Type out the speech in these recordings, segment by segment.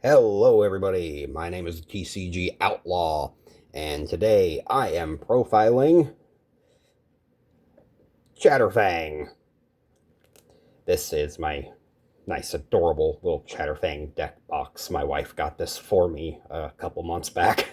Hello everybody, my name is TCG Outlaw, and today I am profiling Chatterfang. This is my nice, adorable little Chatterfang deck box. My wife got this for me a couple months back.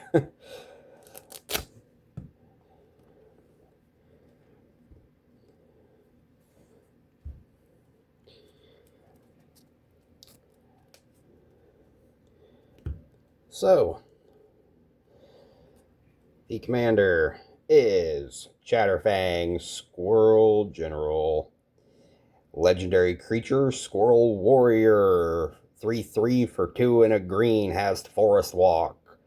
So, the commander is Chatterfang, Squirrel Genral. Legendary creature, Squirrel Warrior. 3/3 for 2 and a green, has Forest Walk.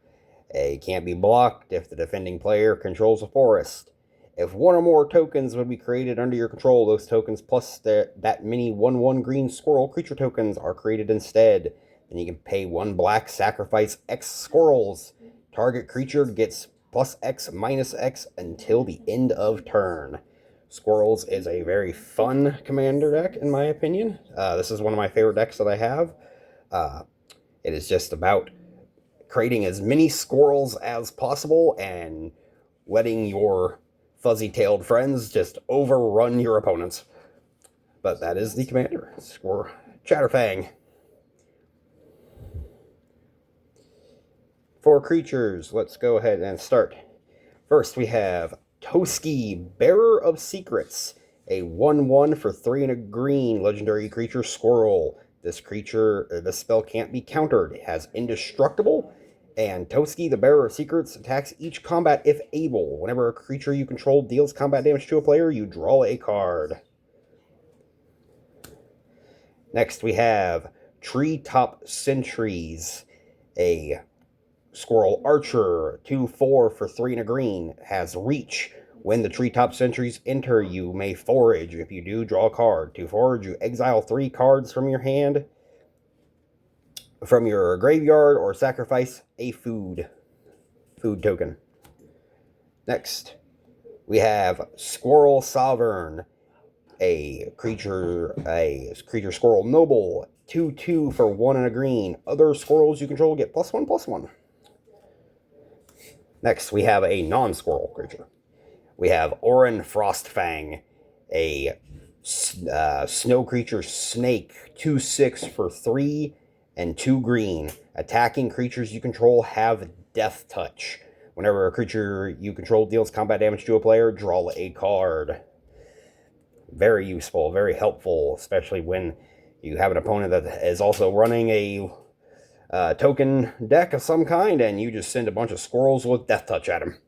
It can't be blocked if the defending player controls a forest. If one or more tokens would be created under your control, those tokens plus that many 1/1 green squirrel creature tokens are created instead. Then you can pay 1 black, sacrifice X squirrels. Target creature gets plus X minus X until the end of turn. Squirrels is a very fun commander deck, in my opinion. This is one of my favorite decks that I have. It is just about creating as many squirrels as possible and letting your fuzzy-tailed friends just overrun your opponents. But that is the commander, Chatterfang. For creatures, let's go ahead and start. First, we have Toski, Bearer of Secrets, a 1/1 for 3 and a green legendary creature squirrel. This spell can't be countered. It has indestructible, and Toski, the Bearer of Secrets, attacks each combat if able. Whenever a creature you control deals combat damage to a player, you draw a card. Next, we have Treetop Sentries, a Squirrel Archer, 2/4 for 3 and a green, has reach. When the Treetop Sentries enter, you may forage. If you do, draw a card. To forage, you exile 3 cards from your hand, from your graveyard, or sacrifice a food token. Next, we have Squirrel Sovereign, a creature squirrel noble, 2/2 for 1 and a green. Other squirrels you control get +1/+1. Next, we have a non-squirrel creature. We have Orin Frostfang, a snow creature snake, 2/6 for 3 and 2 green. Attacking creatures you control have Death Touch. Whenever a creature you control deals combat damage to a player, draw a card. Very useful, very helpful, especially when you have an opponent that is also running a token deck of some kind, and you just send a bunch of squirrels with Death Touch at him.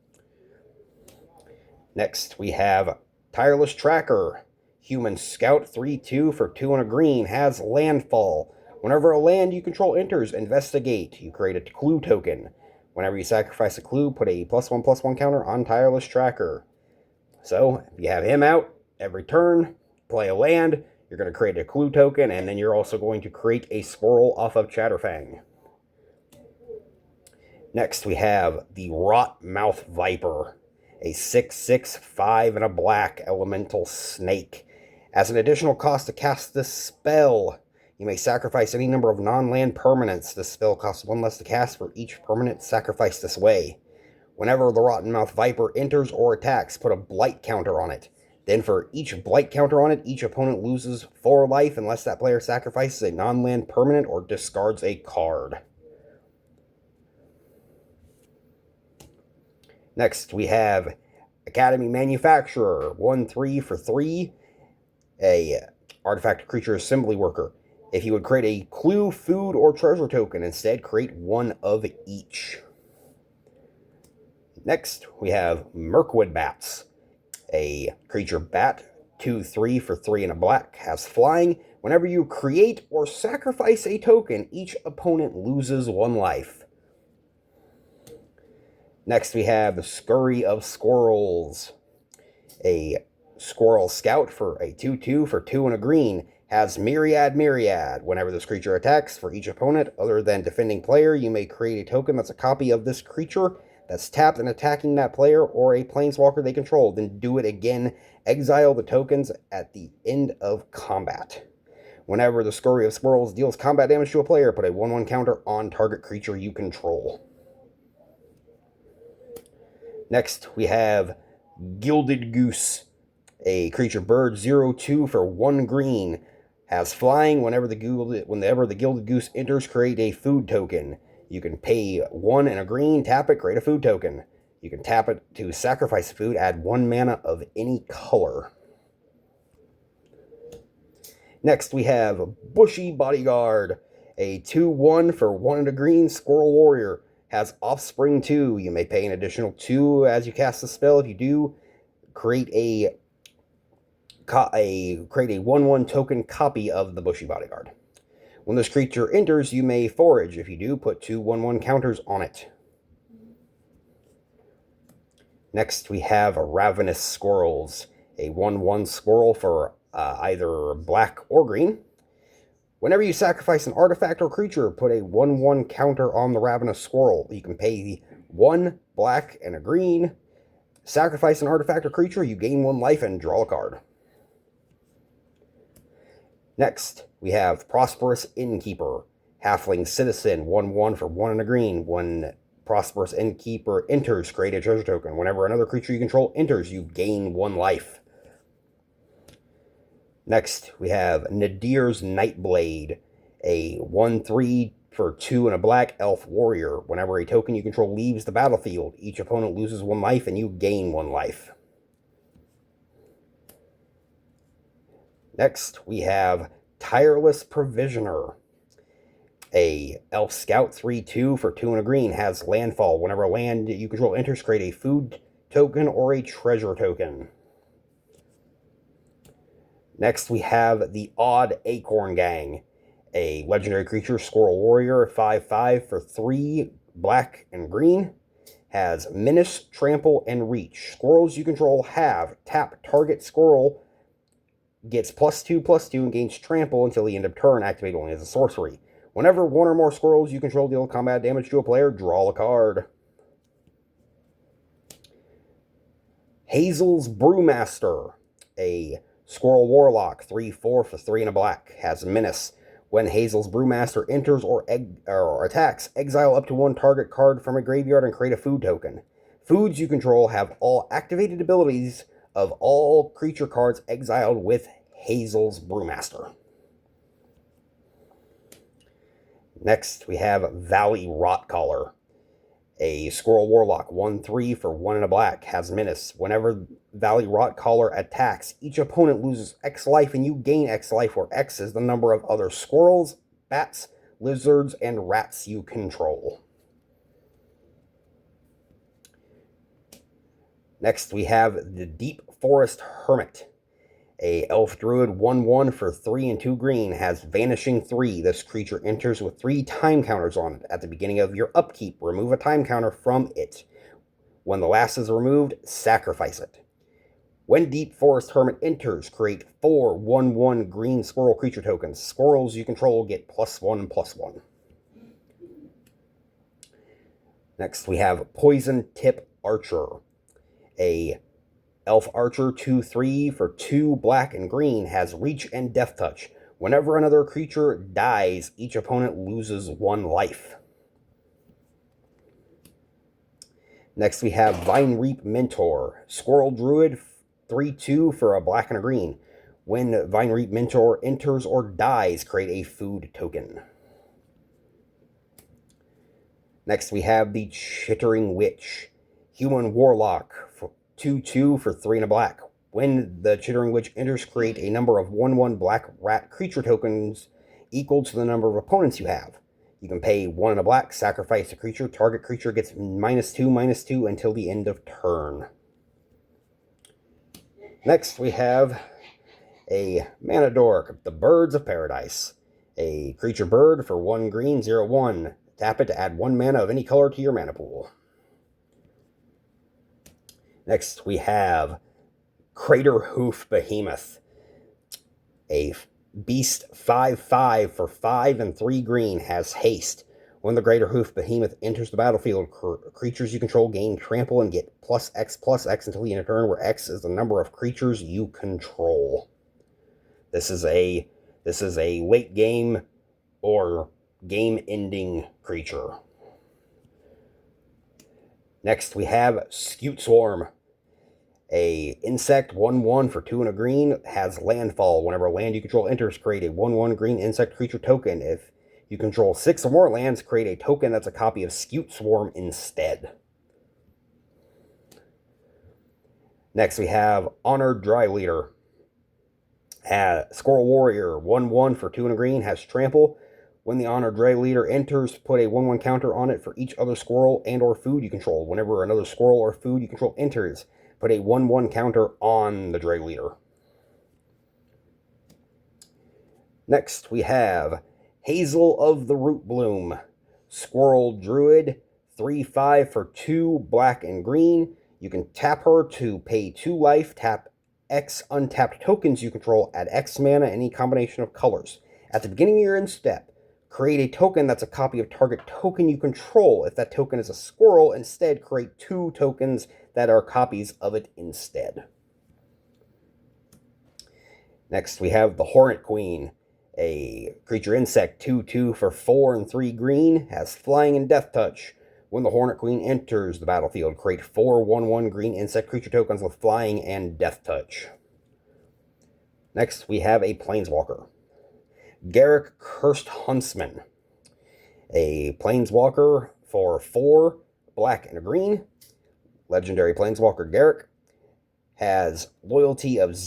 Next, we have Tireless Tracker. Human Scout, 3/2 for 2 and a green, has Landfall. Whenever a land you control enters, investigate. You create a clue token. Whenever you sacrifice a clue, put a +1/+1 counter on Tireless Tracker. So, if you have him out, every turn, play a land, you're going to create a clue token, and then you're also going to create a squirrel off of Chatterfang. Next, we have the Rotmouth Viper, a 6/6, 5 and a black elemental snake. As an additional cost to cast this spell, you may sacrifice any number of non-land permanents. This spell costs 1 less to cast for each permanent sacrificed this way. Whenever the Rotmouth Viper enters or attacks, put a blight counter on it. Then for each blight counter on it, each opponent loses 4 life unless that player sacrifices a non-land permanent or discards a card. Next, we have Academy Manufacturer, 1/3 for 3, a artifact creature assembly worker. If you would create a clue, food, or treasure token, instead create 1 of each. Next, we have Mirkwood Bats, a creature bat, 2/3 for 3 and a black, has flying. Whenever you create or sacrifice a token, each opponent loses 1 life. Next, we have the Scurry of Squirrels, a Squirrel Scout for a 2/2 for 2 and a green, has Myriad. Whenever this creature attacks, for each opponent other than defending player, you may create a token that's a copy of this creature that's tapped and attacking that player or a planeswalker they control. Then do it again. Exile the tokens at the end of combat. Whenever the Scurry of Squirrels deals combat damage to a player, put a 1/1 counter on target creature you control. Next, we have Gilded Goose, a creature bird 0/2 for 1 green. Has flying. Whenever the Gilded Goose enters, create a food token. You can pay 1 and a green, tap it, create a food token. You can tap it to sacrifice food, add 1 mana of any color. Next, we have Bushy Bodyguard, a 2/1 for 1 and a green Squirrel Warrior. Has Offspring 2. You may pay an additional 2 as you cast the spell. If you do, create a 1/1 token copy of the Bushy Bodyguard. When this creature enters, you may forage. If you do, put 2 1/1 counters on it. Next, we have Ravenous Squirrels, a 1/1 squirrel for either black or green. Whenever you sacrifice an artifact or creature, put a 1/1 counter on the Ravenous Squirrel. You can pay 1 black and a green. Sacrifice an artifact or creature, you gain 1 life and draw a card. Next, we have Prosperous Innkeeper, Halfling Citizen, 1/1 for 1 and a green. When Prosperous Innkeeper enters, create a treasure token. Whenever another creature you control enters, you gain 1 life. Next, we have Nadir's Nightblade, a 1/3 for 2 and a black elf warrior. Whenever a token you control leaves the battlefield, each opponent loses 1 life and you gain 1 life. Next, we have Tireless Provisioner, a elf scout 3/2 for 2 and a green. Has landfall. Whenever a land you control enters, create a food token or a treasure token. Next, we have the Odd Acorn Gang, a legendary creature, Squirrel Warrior, 5/5 for 3 black and green. Has Menace, Trample, and Reach. Squirrels you control have tap target squirrel, gets +2/+2 and gains Trample until the end of turn, activate only as a sorcery. Whenever 1 or more squirrels you control deal combat damage to a player, draw a card. Hazel's Brewmaster, a Squirrel Warlock, 3/4 for 3 and a black. Has Menace. When Hazel's Brewmaster enters or attacks, exile up to 1 target card from a graveyard and create a food token. Foods you control have all activated abilities of all creature cards exiled with Hazel's Brewmaster. Next, we have Valley Rotcaller, a Squirrel Warlock, 1/3 for 1 and a black. Has Menace. Whenever Valley Rotcaller attacks, each opponent loses X life and you gain X life, where X is the number of other squirrels, bats, lizards, and rats you control. Next, we have the Deep Forest Hermit, a elf druid, 1/1 for 3 and 2 green. Has Vanishing 3. This creature enters with 3 time counters on it. At the beginning of your upkeep, remove a time counter from it. When the last is removed, sacrifice it. When Deep Forest Hermit enters, create 4 1/1 green squirrel creature tokens. Squirrels you control get +1/+1. Next, we have Poison Tip Archer, a elf archer, 2/3 for 2 black and green. Has Reach and Death Touch. Whenever another creature dies, each opponent loses 1 life. Next, we have Vine Reap Mentor, Squirrel Druid, 3/2 for a black and a green. When Vine Reap Mentor enters or dies, create a food token. Next, we have the Chittering Witch, Human Warlock, 2/2 for 3 and a black. When the Chittering Witch enters, create a number of 1/1 black rat creature tokens equal to the number of opponents you have. You can pay 1 and a black, sacrifice a creature. Target creature gets -2/-2 until the end of turn. Next, we have a Mana Dork, the Birds of Paradise, a creature bird for 1 green, 0/1. Tap it to add 1 mana of any color to your mana pool. Next, we have Crater Hoof Behemoth, a beast 5/5 for 5 and 3 green. Has haste. When the Crater Hoof Behemoth enters the battlefield, creatures you control gain trample and get +X/+X until the end of turn, where X is the number of creatures you control. This This is a late game or game-ending creature. Next, we have Scute Swarm. A insect 1/1 for 2 and a green, has landfall. Whenever a land you control enters, create a 1/1 green insect creature token. If you control 6 or more lands, create a token that's a copy of Scute Swarm instead. Next, we have Honored Dry Leader. Squirrel Warrior 1/1 for 2 and a green, has trample. When the Honored Dry Leader enters, put a 1/1 counter on it for each other squirrel and or food you control. Whenever another squirrel or food you control enters, put a 1/1 counter on the Dry Leader. Next, we have Hazel of the Root Bloom. Squirrel Druid, 3/5 for 2, black and green. You can tap her to pay 2 life, tap X untapped tokens you control, add X mana, any combination of colors. At the beginning of your end step, create a token that's a copy of target token you control. If that token is a squirrel, instead create 2 tokens that are copies of it instead. Next, we have the Hornet Queen. A creature insect 2/2 for 4 and 3 green, has flying and death touch. When the Hornet Queen enters the battlefield, create 4 1/1 green insect creature tokens with flying and death touch. Next, we have a Planeswalker. Garruk, Cursed Huntsman. A Planeswalker for 4, black and a green. Legendary Planeswalker Garruk. Has loyalty of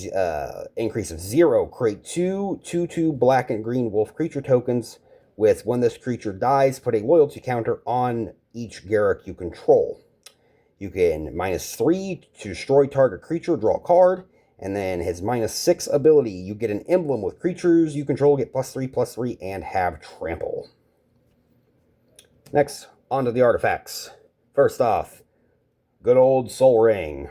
increase of 0. Create 2/2 black and green wolf creature tokens with when this creature dies, put a loyalty counter on each Garruk you control. You can -3 to destroy target creature, draw a card, and then his -6 ability, you get an emblem with creatures you control, get +3/+3, and have trample. Next, onto the artifacts. First off, good old Soul Ring.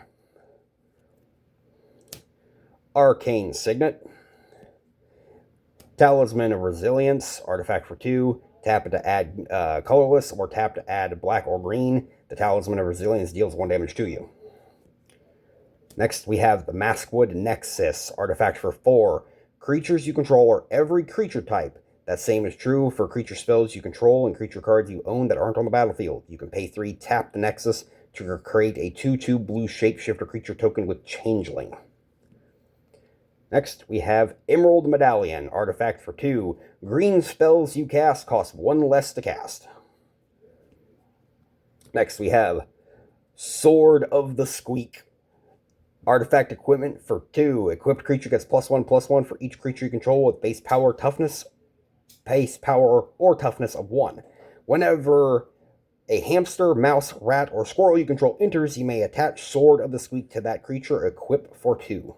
Arcane Signet. Talisman of Resilience, artifact for 2. Tap it to add colorless, or tap to add black or green. The Talisman of Resilience deals 1 damage to you. Next, we have the Maskwood Nexus, artifact for 4. Creatures you control are every creature type. That same is true for creature spells you control and creature cards you own that aren't on the battlefield. You can pay 3, tap the Nexus to create a 2/2 blue shapeshifter creature token with Changeling. Next, we have Emerald Medallion, artifact for 2. Green spells you cast cost 1 less to cast. Next, we have Sword of the Squeak, artifact equipment for 2. Equipped creature gets +1/+1 for each creature you control with base power, or toughness of 1. Whenever a hamster, mouse, rat, or squirrel you control enters, you may attach Sword of the Squeak to that creature, equip for 2.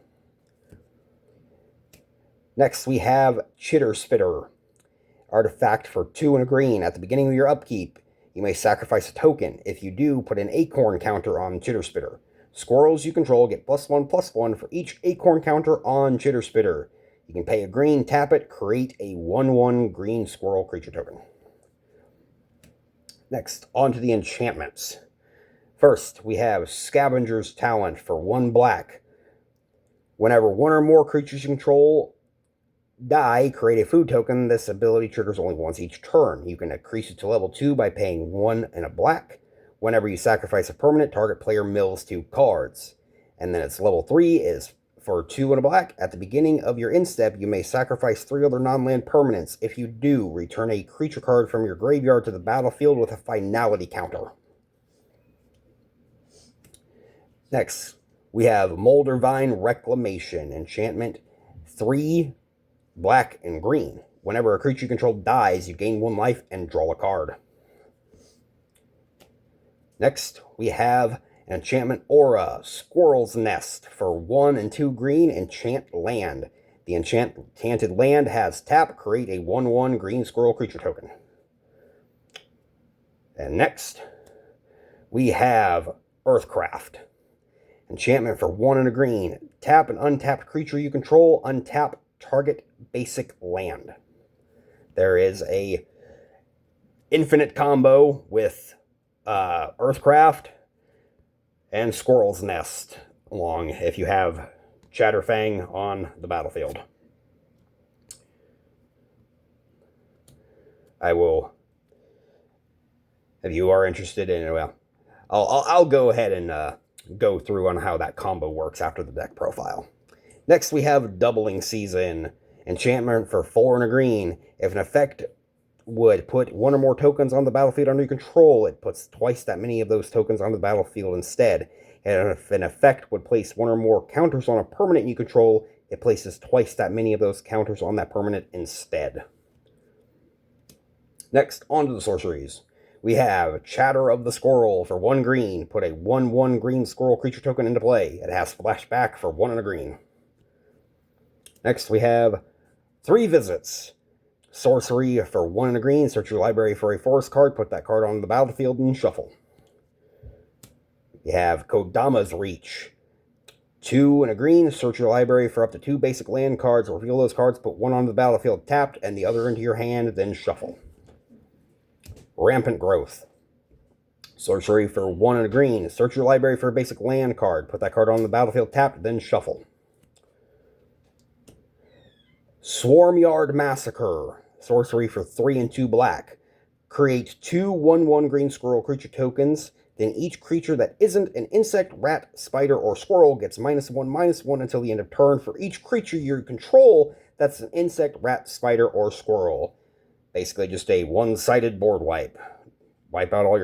Next, we have Chitter Spitter, artifact for 2 and a green. At the beginning of your upkeep, you may sacrifice a token. If you do, put an acorn counter on Chitter Spitter. Squirrels you control get +1/+1 for each acorn counter on Chitter Spitter. You can pay a green, tap it, create a 1/1 green squirrel creature token. Next, on to the enchantments. First, we have Scavenger's Talent for 1 black. Whenever 1 or more creatures you control die, create a food token. This ability triggers only once each turn. You can increase it to level 2 by paying 1 and a black. Whenever you sacrifice a permanent, target player mills 2 cards. And then its level 3 is for 2 and a black. At the beginning of your end step, you may sacrifice 3 other non-land permanents. If you do, return a creature card from your graveyard to the battlefield with a finality counter. Next, we have Moldervine Reclamation, enchantment 3, black and green. Whenever a creature you control dies, you gain 1 life and draw a card. Next, we have an enchantment aura, Squirrel's Nest. For 1 and 2 green, enchant land. The enchanted land has tap, create a 1/1 green squirrel creature token. And next, we have Earthcraft. Enchantment for 1 and a green. Tap an untapped creature you control, untap target basic land. There is a infinite combo with Earthcraft and Squirrel's Nest along if you have Chatterfang on the battlefield. I will, if you are interested in, well, I'll go ahead and go through on how that combo works after the deck profile. Next, we have Doubling Season. Enchantment for 4 and a green. If an effect would put one or more tokens on the battlefield under your control, it puts twice that many of those tokens on the battlefield instead. And if an effect would place one or more counters on a permanent you control, it places twice that many of those counters on that permanent instead. Next, on to the sorceries. We have Chatter of the Squirrel for 1 green. Put a 1/1 green squirrel creature token into play. It has flashback for 1 and a green. Next, we have 3 Visits. Sorcery for 1 and a green. Search your library for a forest card. Put that card on the battlefield and shuffle. You have Kodama's Reach. 2 and a green. Search your library for up to 2 basic land cards. Reveal those cards. Put one on the battlefield tapped and the other into your hand. Then shuffle. Rampant Growth. Sorcery for 1 and a green. Search your library for a basic land card. Put that card on the battlefield tapped. Then shuffle. Swarmyard Massacre. Sorcery for 3 and 2 black. Create 2 1/1 green squirrel creature tokens. Then each creature that isn't an insect, rat, spider, or squirrel gets -1/-1 until the end of turn for each creature you control that's an insect, rat, spider, or squirrel. Basically just a one-sided board wipe. Wipe out all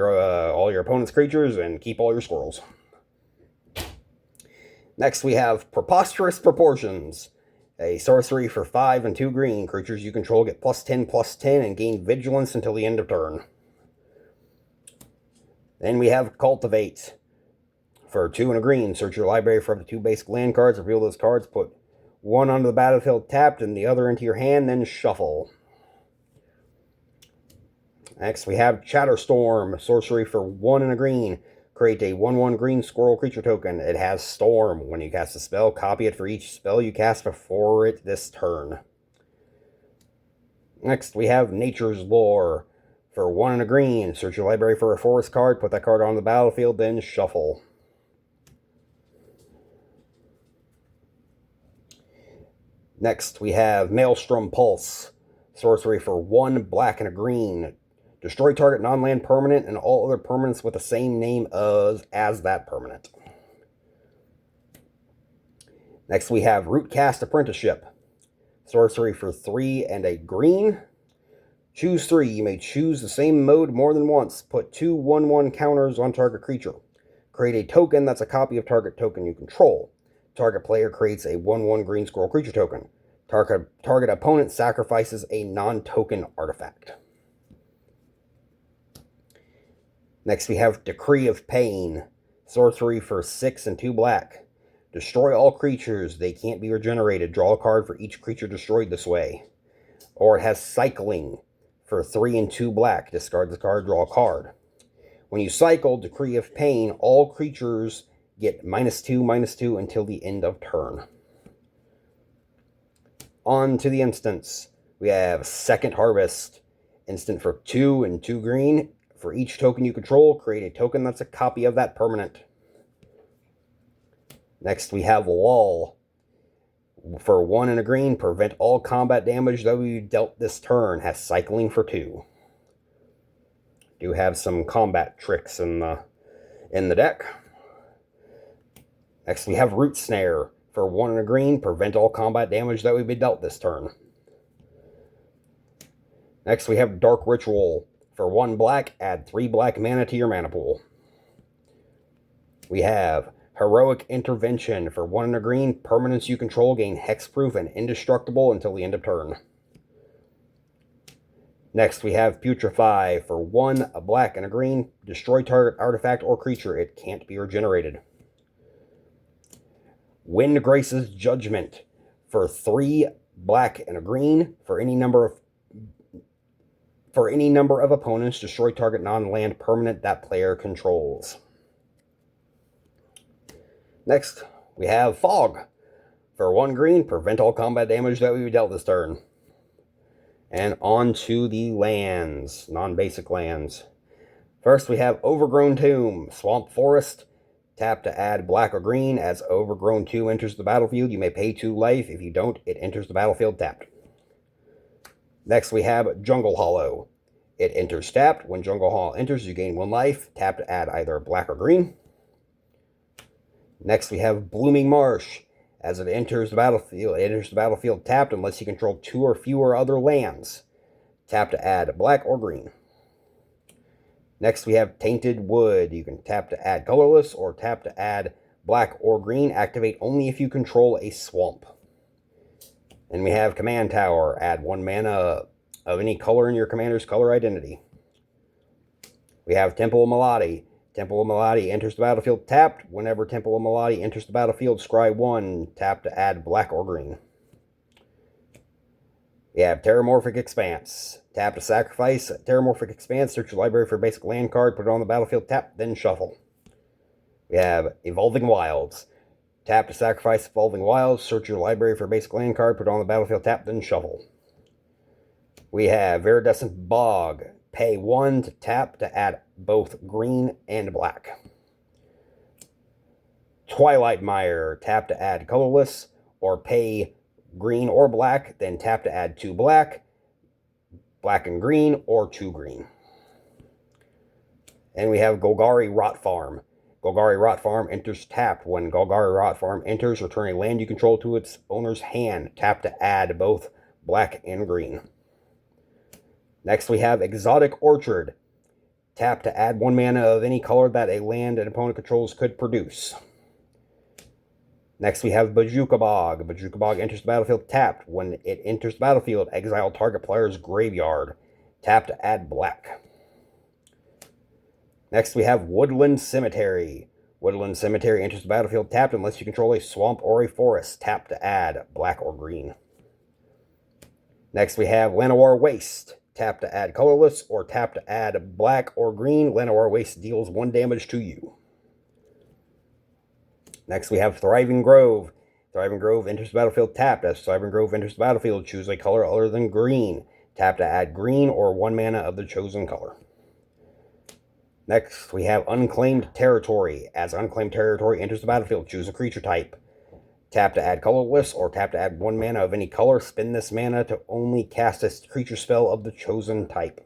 your opponent's creatures and keep all your squirrels. Next we have Preposterous Proportions. A sorcery for 5 and 2 green. Creatures you control get +10/+10 and gain vigilance until the end of turn. Then we have Cultivate. For 2 and a green. Search your library for up to 2 basic land cards. Reveal those cards. Put one onto the battlefield tapped and the other into your hand. Then shuffle. Next we have Chatterstorm. Sorcery for 1 and a green. Create a 1/1 green squirrel creature token. It has Storm. When you cast a spell, copy it for each spell you cast before it this turn. Next, we have Nature's Lore. For 1 and a green, search your library for a forest card, put that card on the battlefield, then shuffle. Next, we have Maelstrom Pulse. Sorcery for 1 black and a green. Destroy target non-land permanent and all other permanents with the same name as that permanent. Next we have Rootcast Apprenticeship. Sorcery for 3 and a green. Choose 3. You may choose the same mode more than once. Put 2 1/1 counters on target creature. Create a token that's a copy of target token you control. Target player creates a 1/1 green squirrel creature token. Target opponent sacrifices a non-token artifact. Next we have Decree of Pain. Sorcery for 6 and 2 black. Destroy all creatures. They can't be regenerated. Draw a card for each creature destroyed this way. Or it has Cycling. For 3 and 2 black. Discard the card, draw a card. When you cycle Decree of Pain, all creatures get -2/-2 until the end of turn. On to the instants. We have Second Harvest. Instant for 2 and 2 green. For each token you control, create a token that's a copy of that permanent. Next we have Lull. For 1 and a green, prevent all combat damage that we dealt this turn. Has Cycling for 2. Do have some combat tricks in the deck. Next we have Root Snare. For 1 and a green, prevent all combat damage that would be dealt this turn. Next we have Dark Ritual. For 1 black, add 3 black mana to your mana pool. We have Heroic Intervention. For 1 and a green, permanents you control gain hexproof and indestructible until the end of turn. Next we have Putrefy. For 1, a black and a green, destroy target artifact or creature. It can't be regenerated. Windgrace's Judgment. For 3 black and a green, for any number of opponents, destroy target non-land permanent that player controls. Next, we have Fog. For 1 green, prevent all combat damage that we dealt this turn. And on to the lands, non-basic lands. First, we have Overgrown Tomb. Swamp Forest. Tap to add black or green. As Overgrown Tomb enters the battlefield, you may pay 2 life. If you don't, it enters the battlefield tapped. Next, we have Jungle Hollow. It enters tapped. When Jungle Hall enters, you gain 1 life. Tap to add either black or green. Next, we have Blooming Marsh. As it enters the battlefield tapped unless you control 2 or fewer other lands. Tap to add black or green. Next, we have Tainted Wood. You can tap to add colorless or tap to add black or green. Activate only if you control a swamp. And we have Command Tower. Add 1 mana of any color in your commander's color identity. We have Temple of Melody. Temple of Melody enters the battlefield tapped. Whenever Temple of Melody enters the battlefield, scry 1. Tap to add black or green. We have Terramorphic Expanse. Tap to sacrifice Terramorphic Expanse. Search your library for a basic land card. Put it on the battlefield tapped, then shuffle. We have Evolving Wilds. Tap to sacrifice Evolving Wilds. Search your library for a basic land card. Put it on the battlefield tapped, then shuffle. We have Viridescent Bog. Pay 1 to tap to add both green and black. Twilight Mire. Tap to add colorless, or pay green or black, then tap to add 2 black, black and green, or 2 green. And we have Golgari Rot Farm. Golgari Rot Farm enters tapped. When Golgari Rot Farm enters, return a land you control to its owner's hand. Tap to add both black and green. Next, we have Exotic Orchard. Tap to add 1 mana of any color that a land an opponent controls could produce. Next, we have Bojuka Bog. Bojuka Bog enters the battlefield tapped. When it enters the battlefield, exile target player's graveyard. Tap to add black. Next, we have Woodland Cemetery. Woodland Cemetery enters the battlefield tapped unless you control a swamp or a forest. Tap to add black or green. Next, we have Llanowar Waste. Tap to add colorless, or tap to add black or green. Llanowar Waste deals 1 damage to you. Next, we have Thriving Grove. Thriving Grove enters the battlefield tapped. As Thriving Grove enters the battlefield, choose a color other than green. Tap to add green or 1 mana of the chosen color. Next, we have Unclaimed Territory. As Unclaimed Territory enters the battlefield, choose a creature type. Tap to add colorless, or tap to add 1 mana of any color. Spend this mana to only cast a creature spell of the chosen type.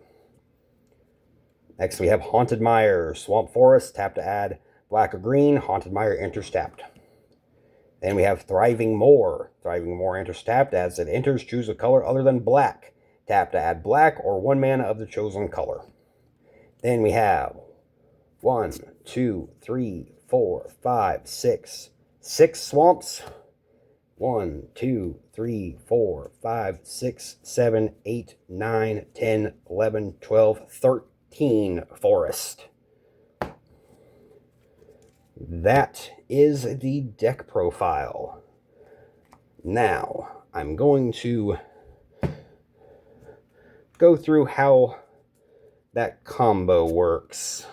Next, we have Haunted Mire. Swamp Forest. Tap to add black or green. Haunted Mire enters tapped. Then we have Thriving Moor. Thriving Moor enters tapped. As it enters, choose a color other than black. Tap to add black or 1 mana of the chosen color. Then we have 1, 2, 3, 4, 5, 6. 6 swamps. 1, 2, 3, 4, 5, 6, 7, 8, 9, 10, 11, 12, 13 forest. That is the deck profile. Now, I'm going to go through how that combo works.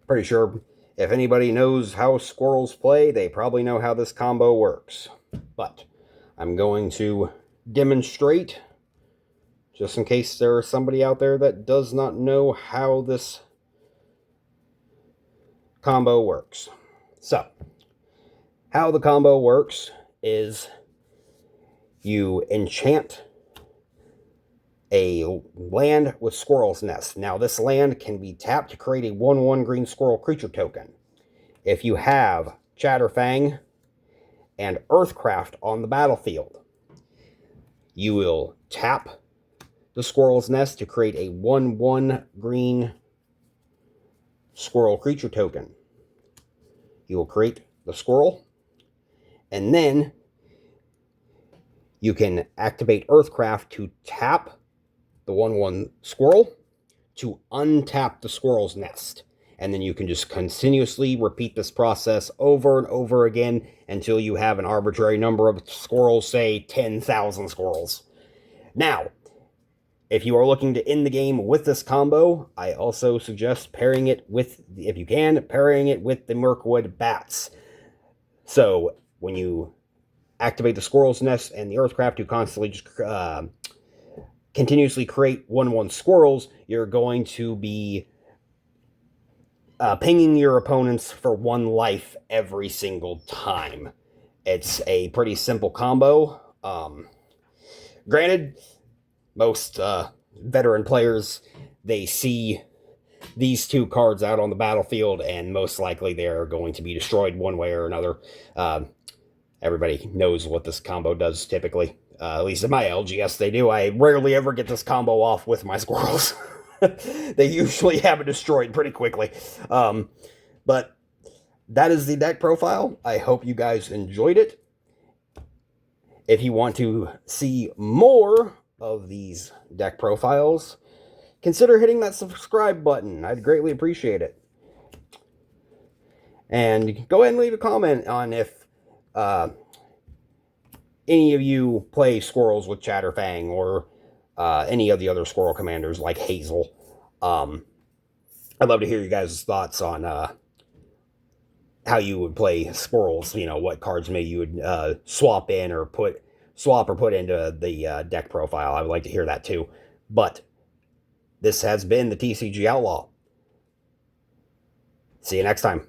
Pretty sure if anybody knows how squirrels play, they probably know how this combo works. But I'm going to demonstrate, just in case there is somebody out there that does not know how this combo works. So, how the combo works is you enchant a land with Squirrel's Nest. Now, this land can be tapped to create a 1/1 green squirrel creature token. If you have Chatterfang and Earthcraft on the battlefield, you will tap the Squirrel's Nest to create a 1/1 green squirrel creature token. You will create the squirrel, and then you can activate Earthcraft to tap the 1/1 squirrel to untap the Squirrel's Nest. And then you can just continuously repeat this process over and over again until you have an arbitrary number of squirrels, say 10,000 squirrels. Now, if you are looking to end the game with this combo, I also suggest pairing it with, if you can, pairing it with the Mirkwood Bats. So, when you activate the Squirrel's Nest and the Earthcraft to constantly just continuously create 1/1 squirrels, you're going to be pinging your opponents for 1 life every single time. It's a pretty simple combo. Granted, most veteran players, they see these 2 cards out on the battlefield, and most likely they're going to be destroyed one way or another. Everybody knows what this combo does typically. At least in my LGS, they do. I rarely ever get this combo off with my squirrels. They usually have it destroyed pretty quickly. But that is the deck profile. I hope you guys enjoyed it. If you want to see more of these deck profiles, consider hitting that subscribe button. I'd greatly appreciate it. And go ahead and leave a comment on if any of you play Squirrels with Chatterfang, or any of the other Squirrel commanders like Hazel. I'd love to hear you guys' thoughts on how you would play Squirrels. You know, what cards maybe you would swap or put into the deck profile. I would like to hear that too. But this has been the TCG Outlaw. See you next time.